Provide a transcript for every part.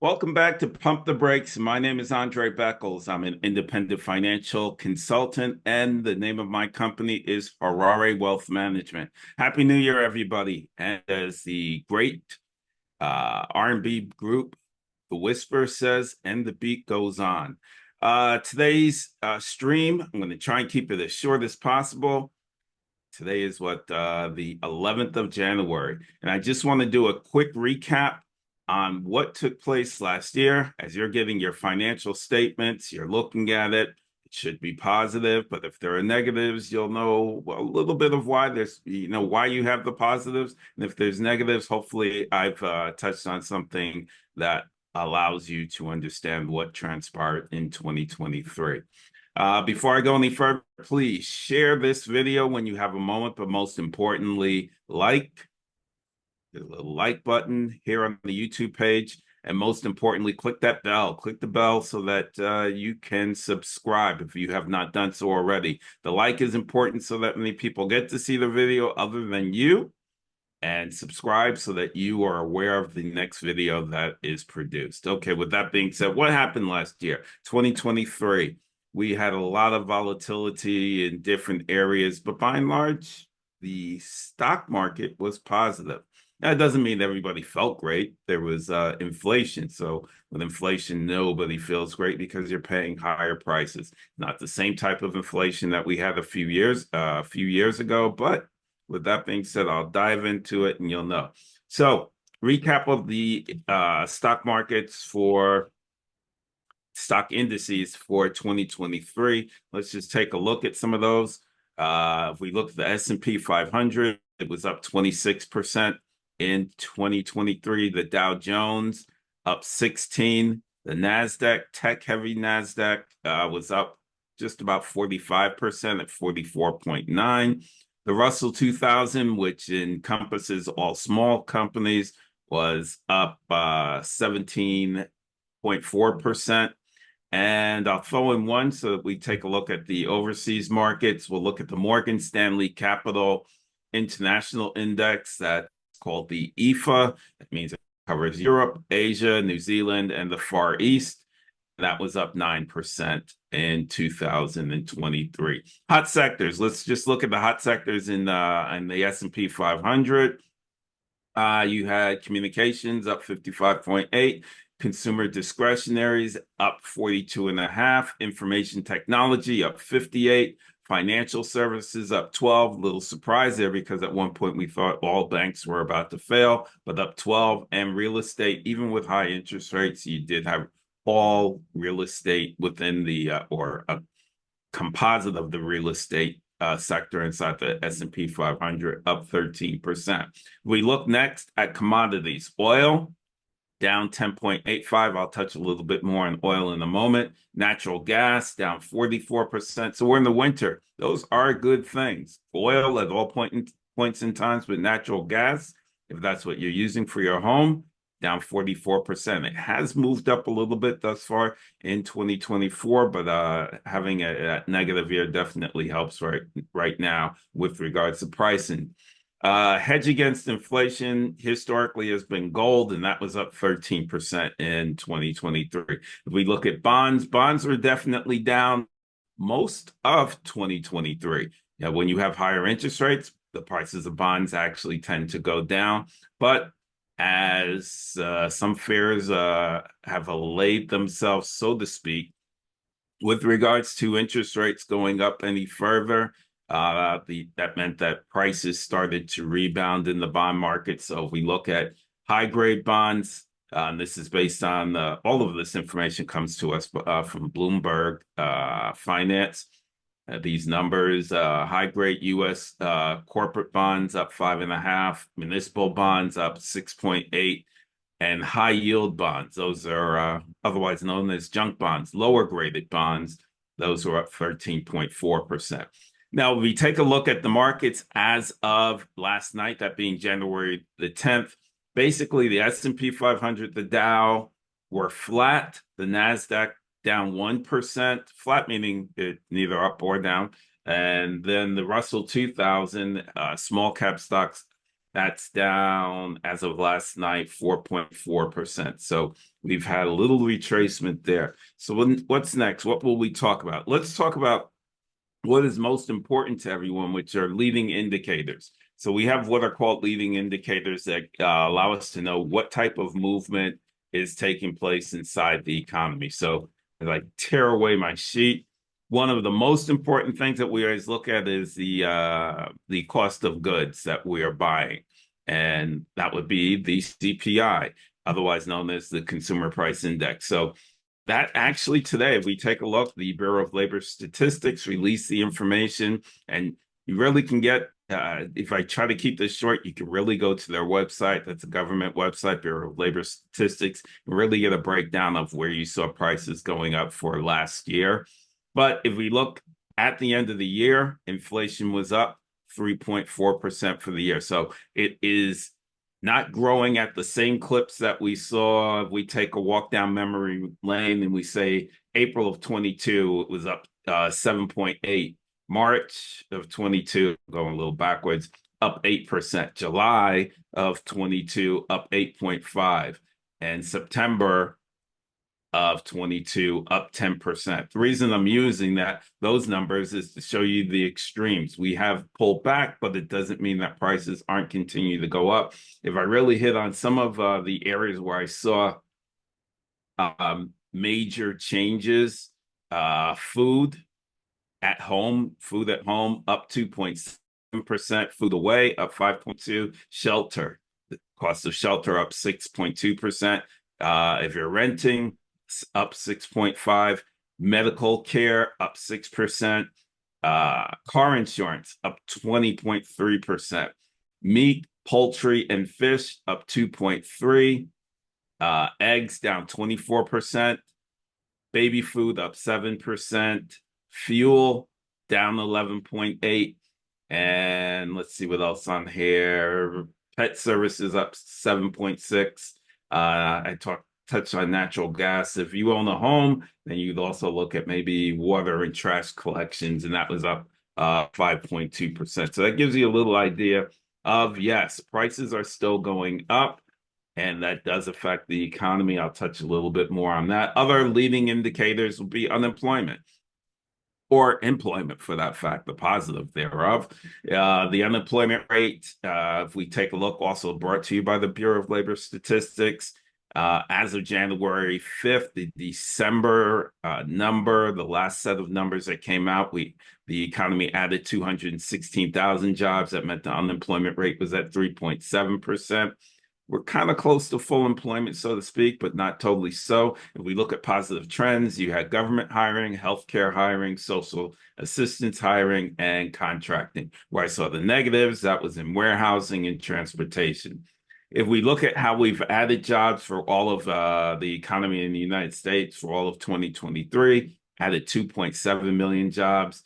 Welcome back to Pump the Brakes. My name is Andre Beckles. I'm an independent financial consultant, and the name of my company is Harare Wealth Management. Happy New Year, everybody. And as the great R&B group, The Whisper says, and the beat goes on. Today's stream, I'm going to try and keep it as short as possible. Today is the 11th of January. And I just want to do a quick recap on what took place last year. As you're getting your financial statements, you're looking at it. It should be positive, but if there are negatives, you'll know a little bit of why why you have the positives. And if there's negatives, hopefully I've touched on something that allows you to understand what transpired in 2023. Before I go any further, please share this video when you have a moment, but most importantly, the little like button here on the YouTube page, and most importantly, click that bell. Click the bell so that you can subscribe if you have not done so already. The like is important so that many people get to see the video other than you, and subscribe so that you are aware of the next video that is produced. Okay, with that being said, what happened last year? 2023. We had a lot of volatility in different areas, but by and large, the stock market was positive. That doesn't mean everybody felt great. There was inflation. So with inflation, nobody feels great because you're paying higher prices. Not the same type of inflation that we had a few years ago, but with that being said, I'll dive into it and you'll know. So recap of the stock indices for 2023. Let's just take a look at some of those. If we look at the S&P 500, it was up 26% in 2023. The Dow Jones up 16. The NASDAQ, tech-heavy NASDAQ, was up just about 45% at 44.9. The Russell 2000, which encompasses all small companies, was up 17.4%. And I'll throw in one so that we take a look at the overseas markets. We'll look at the Morgan Stanley Capital International Index, that's called the EFA. That means it covers Europe, Asia, New Zealand, and the Far East. That was up 9% in 2023. Hot sectors. Let's just look at the hot sectors in the S&P 500. You had communications up 55.8. Consumer discretionaries up 42.5, information technology up 58, financial services up 12. Little surprise there because at one point we thought all banks were about to fail, but up 12. And real estate, even with high interest rates, you did have all real estate within or a composite of the real estate sector inside the S&P 500 up 13%. We look next at commodities. Oil down 10.85. I'll touch a little bit more on oil in a moment. Natural gas down 44%. So we're in the winter. Those are good things. Oil at all points in times, but natural gas, if that's what you're using for your home, down 44%. It has moved up a little bit thus far in 2024, but having a negative year definitely helps right now with regards to pricing. Hedge against inflation historically has been gold, and that was up 13% in 2023. If we look at bonds, bonds were definitely down most of 2023. Now, when you have higher interest rates, the prices of bonds actually tend to go down. But as some fears have allayed themselves, so to speak, with regards to interest rates going up any further, that meant that prices started to rebound in the bond market. So if we look at high-grade bonds, this is based on all of this information comes to us from Bloomberg Finance. These numbers, high-grade U.S. Corporate bonds up 5.5, municipal bonds up 6.8, and high-yield bonds, those are otherwise known as junk bonds, lower-graded bonds, those are up 13.4%. Now, we take a look at the markets as of last night, that being January the 10th. Basically, the S&P 500, the Dow were flat. The NASDAQ down 1%, flat meaning it neither up or down. And then the Russell 2000, small cap stocks That's down as of last night, 4.4%. So we've had a little retracement there. So what's next? What will we talk about? Let's talk about what is most important to everyone, which are leading indicators. So we have what are called leading indicators that allow us to know what type of movement is taking place inside the economy. So as I tear away my sheet, one of the most important things that we always look at is the cost of goods that we are buying, and that would be the CPI, otherwise known as the Consumer Price Index. So that actually today, if we take a look, the Bureau of Labor Statistics released the information, and you really can get, if I try to keep this short, you can really go to their website. That's a government website, Bureau of Labor Statistics, and really get a breakdown of where you saw prices going up for last year. But if we look at the end of the year, inflation was up 3.4% for the year. So it is not growing at the same clips that we saw. If we take a walk down memory lane and we say April of 22, it was up 7.8. March of 22, going a little backwards, up 8%. July of 22, up 8.5. And September of 22, up 10%. The reason I'm using those numbers is to show you the extremes. We have pulled back, but it doesn't mean that prices aren't continuing to go up. If I really hit on some of the areas where I saw major changes, food at home up 2.7%, food away up 5.2%, shelter, the cost of shelter up 6.2%. If you're renting, up 6.5%, medical care up 6%, car insurance up 20.3%, meat, poultry, and fish up 2.3%, eggs down 24%, baby food up 7%, fuel down 11.8%, and let's see what else on here. Pet services up 7.6%. I touched on natural gas. If you own a home, then you'd also look at maybe water and trash collections, and that was up 5.2%. So that gives you a little idea of, yes, prices are still going up, and that does affect the economy. I'll touch a little bit more on that. Other leading indicators will be unemployment, or employment for that fact, the positive thereof. The unemployment rate, if we take a look, also brought to you by the Bureau of Labor Statistics, as of January 5th, the December number, the last set of numbers that came out, the economy added 216,000 jobs. That meant the unemployment rate was at 3.7%. We're kind of close to full employment, so to speak, but not totally so. If we look at positive trends, you had government hiring, healthcare hiring, social assistance hiring, and contracting. Where I saw the negatives, that was in warehousing and transportation. If we look at how we've added jobs for all of the economy in the United States for all of 2023, added 2.7 million jobs.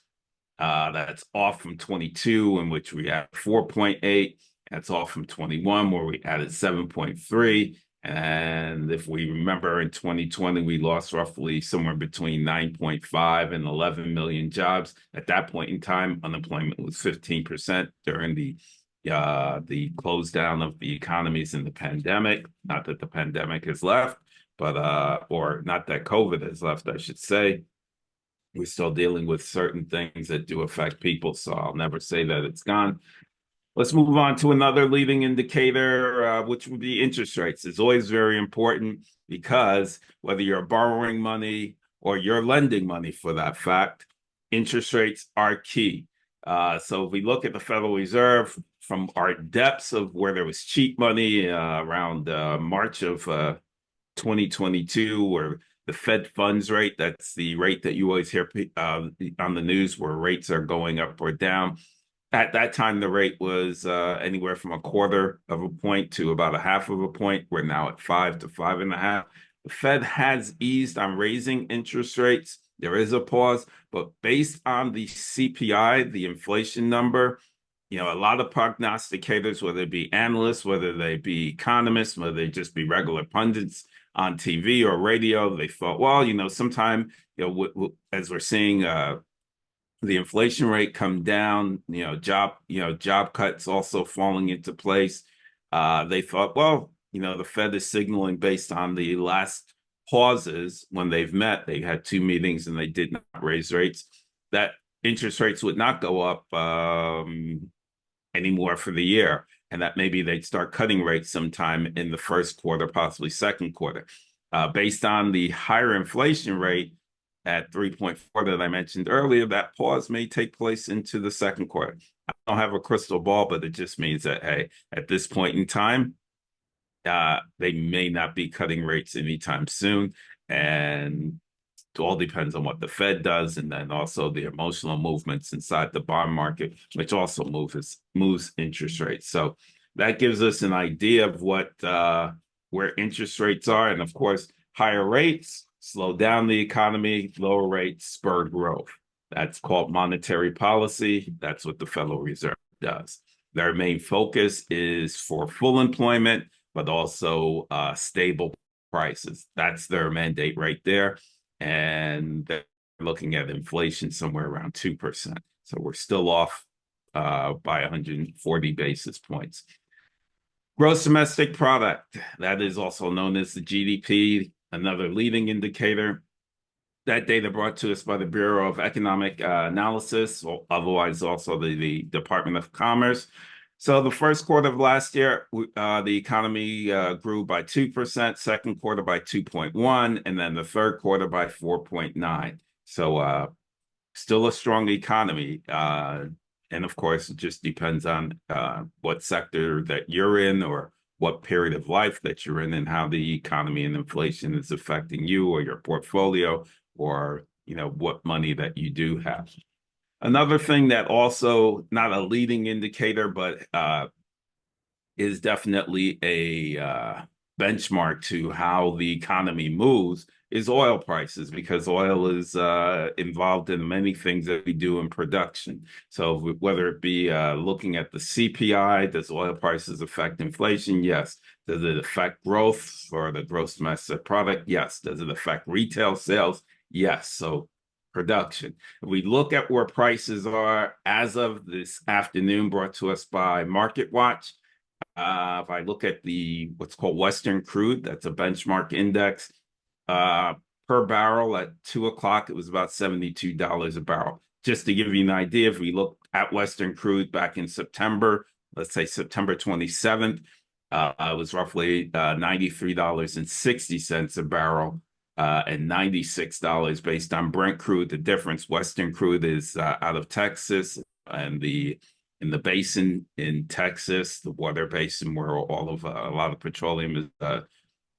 That's off from 22, in which we had 4.8. That's off from 21, where we added 7.3. And if we remember, in 2020, we lost roughly somewhere between 9.5 and 11 million jobs. At that point in time, unemployment was 15% during the close down of the economies in the pandemic. Not that the pandemic has left, but or not that COVID has left, I should say. We're still dealing with certain things that do affect people, so I'll never say that it's gone. Let's move on to another leading indicator, which would be interest rates. It's always very important, because whether you're borrowing money or you're lending money for that fact, interest rates are key. So if we look at the Federal Reserve, from our depths of where there was cheap money around March of 2022, where the Fed funds rate, that's the rate that you always hear on the news where rates are going up or down. At that time, the rate was anywhere from 1/4 of a point to about 1/2 of a point. We're now at 5 to 5.5. The Fed has eased on raising interest rates. There is a pause, but based on the CPI, the inflation number, a lot of prognosticators, whether it be analysts, whether they be economists, whether they just be regular pundits on TV or radio, they thought, well, sometime, as we're seeing the inflation rate come down, job cuts also falling into place. They thought, well, the Fed is signaling based on the last pauses when they've met. They had two meetings and they did not raise rates. That interest rates would not go up anymore for the year, and that maybe they'd start cutting rates sometime in the first quarter, possibly second quarter. Based on the higher inflation rate at 3.4 that I mentioned earlier, that pause may take place into the second quarter. I don't have a crystal ball, but it just means that, hey, at this point in time, they may not be cutting rates anytime soon. And it all depends on what the Fed does, and then also the emotional movements inside the bond market, which also moves interest rates. So that gives us an idea of what where interest rates are, and of course, higher rates slow down the economy, lower rates spur growth. That's called monetary policy. That's what the Federal Reserve does. Their main focus is for full employment, but also stable prices. That's their mandate right there. And they're looking at inflation somewhere around 2%. So we're still off by 140 basis points. Gross domestic product, that is also known as the GDP, another leading indicator. That data brought to us by the Bureau of Economic Analysis, or otherwise also the Department of Commerce. So the first quarter of last year, the economy grew by 2%, second quarter by 2.1, and then the third quarter by 4.9. So still a strong economy. And of course, it just depends on what sector that you're in or what period of life that you're in and how the economy and inflation is affecting you or your portfolio or, what money that you do have. Another thing that also not a leading indicator, but is definitely a benchmark to how the economy moves is oil prices, because oil is involved in many things that we do in production. So whether it be looking at the CPI, does oil prices affect inflation? Yes. Does it affect growth for the gross domestic product? Yes. Does it affect retail sales? Yes. So production. If we look at where prices are as of this afternoon, brought to us by MarketWatch, if I look at what's called Western crude, that's a benchmark index, per barrel at 2 o'clock, it was about $72 a barrel. Just to give you an idea, if we look at Western crude back in September, let's say September 27th, it was roughly $93.60 a barrel, and $96 based on Brent crude. The difference, Western crude is out of Texas, and in the basin in Texas, the water basin where a lot of petroleum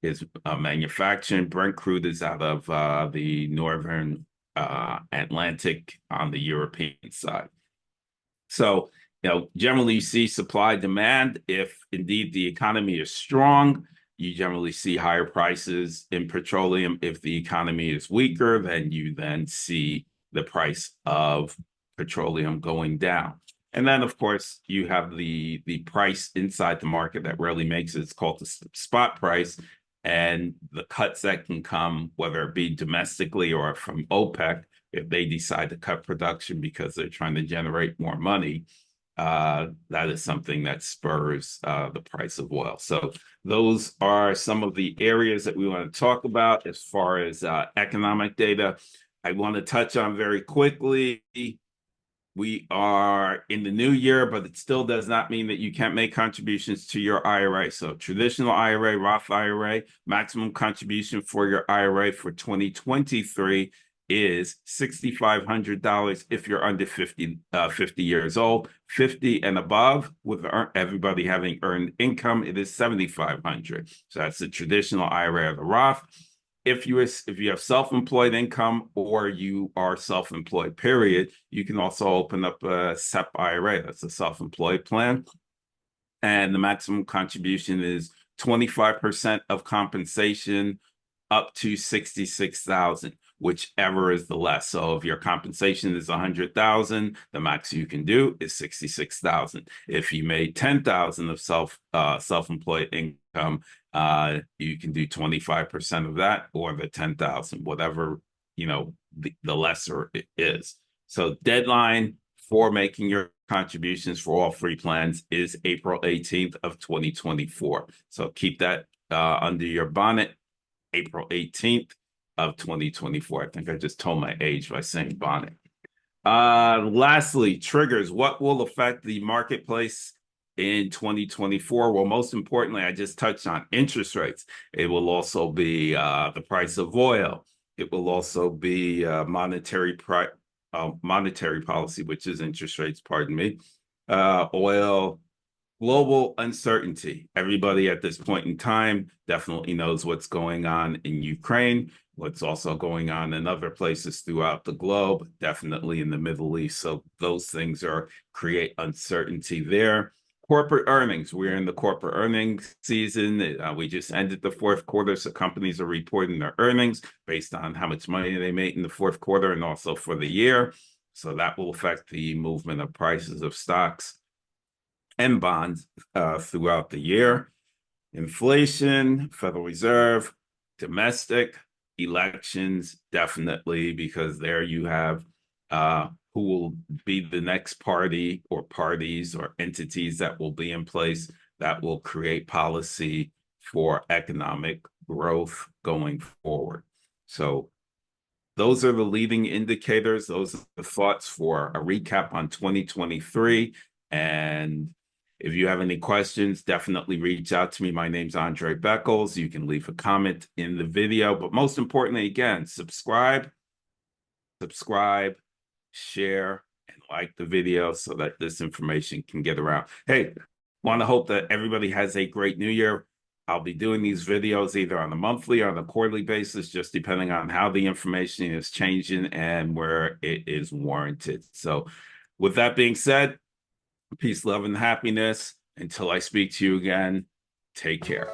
is manufactured. Brent crude is out of the northern Atlantic on the European side. So, generally you see supply demand. If indeed the economy is strong, you generally see higher prices in petroleum. If the economy is weaker, then you see the price of petroleum going down. And then, of course, you have the price inside the market that rarely makes it. It's called the spot price. And the cuts that can come, whether it be domestically or from OPEC, if they decide to cut production because they're trying to generate more money, that is something that spurs the price of oil. So those are some of the areas that we want to talk about as far as economic data. I want to touch on very quickly. We are in the new year, but it still does not mean that you can't make contributions to your IRA. So traditional IRA, Roth IRA, maximum contribution for your IRA for 2023 is $6,500 if you're under 50 years old. 50 and above, with everybody having earned income, it is $7,500. So that's the traditional IRA or the Roth. If you have self-employed income or you are self-employed, period, you can also open up a SEP-IRA. That's a self-employed plan. And the maximum contribution is 25% of compensation up to $66,000, whichever is the less. So if your compensation is $100,000, the max you can do is $66,000. If you made $10,000 of self-employed income, you can do 25% of that or the $10,000, whatever the lesser it is. So deadline for making your contributions for all three plans is April 18th of 2024. So keep that under your bonnet, April 18th of 2024. I think I just told my age by saying bonnet. Lastly, triggers. What will affect the marketplace in 2024? Well, most importantly, I just touched on interest rates. It will also be the price of oil. It will also be monetary policy, which is interest rates, pardon me. Oil, global uncertainty. Everybody at this point in time definitely knows what's going on in Ukraine, what's also going on in other places throughout the globe, definitely in the Middle East. So those things create uncertainty there. Corporate earnings. We're in the corporate earnings season. We just ended the fourth quarter, so companies are reporting their earnings based on how much money they made in the fourth quarter and also for the year. So that will affect the movement of prices of stocks and bonds throughout the year. Inflation, Federal Reserve, domestic elections, definitely, because there you have who will be the next party or parties or entities that will be in place that will create policy for economic growth going forward. So those are the leading indicators. Those are the thoughts for a recap on 2023. And if you have any questions, definitely reach out to me. My name's Andre Beckles. You can leave a comment in the video. But most importantly, again, subscribe, share, and like the video so that this information can get around. Hey, want to hope that everybody has a great new year. I'll be doing these videos either on a monthly or on a quarterly basis, just depending on how the information is changing and where it is warranted. So with that being said, peace, love, and happiness. Until I speak to you again, take care.